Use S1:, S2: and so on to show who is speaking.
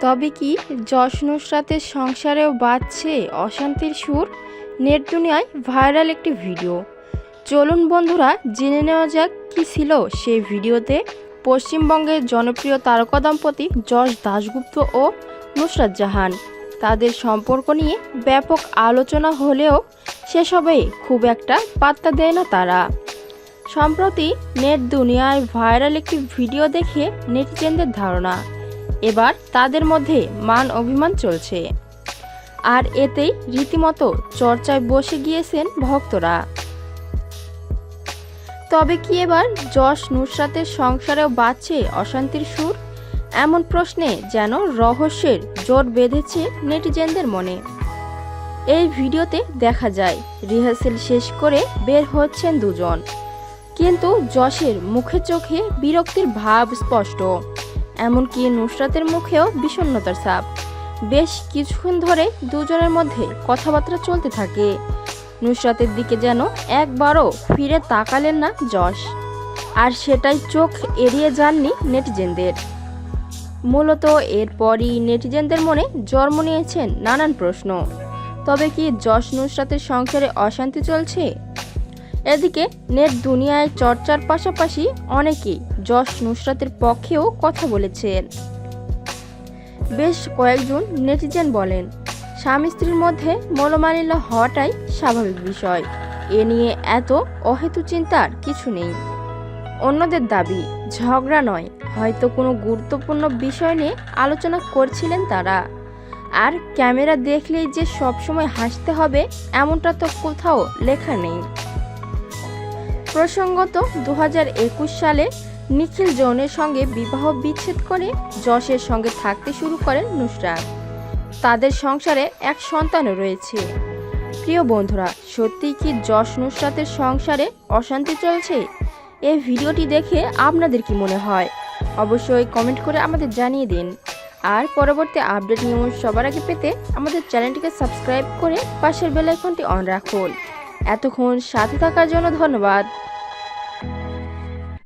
S1: তবে কি যশ নুসরাতের সংসারেও বাজছে অশান্তির সুর? নেট দুনিয়ায় ভাইরাল একটি ভিডিও। চলুন বন্ধুরা জেনে নেওয়া যাক কী ছিল সেই ভিডিওতে। পশ্চিমবঙ্গের জনপ্রিয় তারকা দম্পতি যশ দাশগুপ্ত ও নুসরাত জাহান, তাদের সম্পর্ক নিয়ে ব্যাপক আলোচনা হলেও সেসবে খুব একটা পাত্তা দেয় না তারা। সম্প্রতি নেট দুনিয়ায় ভাইরাল একটি ভিডিও দেখে নেটিজেনদের ধারণা এবার তাদের মধ্যে মান অভিমান চলছে, আর এতেই রীতিমতো চর্চায় বসে গিয়েছেন ভক্তরা। তবে কি এবার যশ নুসরাতের সংসারেও বাজছে অশান্তির সুর? এমন প্রশ্নে যেন রহস্যের জোট বেঁধেছে নেটিজেনদের মনে। এই ভিডিওতে দেখা যায় রিহার্সেল শেষ করে বের হচ্ছেন দুজন, কিন্তু যশের মুখে চোখে বিরক্তির ভাব স্পষ্ট, এমনকি নুসরাতের মুখেও বিষণ্ণতার ছাপ। বেশ কিছুক্ষণ ধরে দুজনের মধ্যে কথাবার্তা চলতে থাকে। নুসরাতের দিকে যেন একবারও ফিরে তাকালেন না যশ, আর সেটাই চোখ এড়িয়ে যাননি নেটিজেনদের। মূলত এরপরই নেটিজেনদের মনে জন্ম নিয়েছেন নানান প্রশ্ন। তবে কি যশ নুসরাতের সংসারে অশান্তি চলছে? এদিকে নেট দুনিয়ায় চর্চার পাশাপাশি অনেকেই যশ নুসরাতের পক্ষেও কথা বলেছেন। বেশ কয়েকজন নেটিজেন বলেন, স্বামী স্ত্রীর মধ্যে মনোমালিন্য হওয়াটাই স্বাভাবিক বিষয়, এ নিয়ে এত অহেতু চিন্তার কিছু নেই। অন্যদের দাবি, ঝগড়া নয়, হয়তো কোনো গুরুত্বপূর্ণ বিষয় নিয়ে আলোচনা করছিলেন তারা। আর ক্যামেরা দেখলেই যে সবসময় হাসতে হবে এমনটা তো কোথাও লেখা নেই। প্রসঙ্গত 2021 সালে নিখিল জৌনের সঙ্গে বিবাহ বিচ্ছেদ করে যশের সঙ্গে থাকতে শুরু করেন নুসরাত। তাদের সংসারে এক সন্তানও রয়েছে। প্রিয় বন্ধুরা, সত্যিই কি যশ নুসরাতের সংসারে অশান্তি চলছে? এই ভিডিওটি দেখে আপনাদের কি মনে হয় অবশ্যই কমেন্ট করে আমাদের জানিয়ে দিন। আর পরবর্তী আপডেট নিউজ সবার আগে পেতে আমাদের চ্যানেলটিকে সাবস্ক্রাইব করে পাশের বেল আইকনটি অন রাখুন। এতক্ষণ সাথে থাকার জন্য ধন্যবাদ।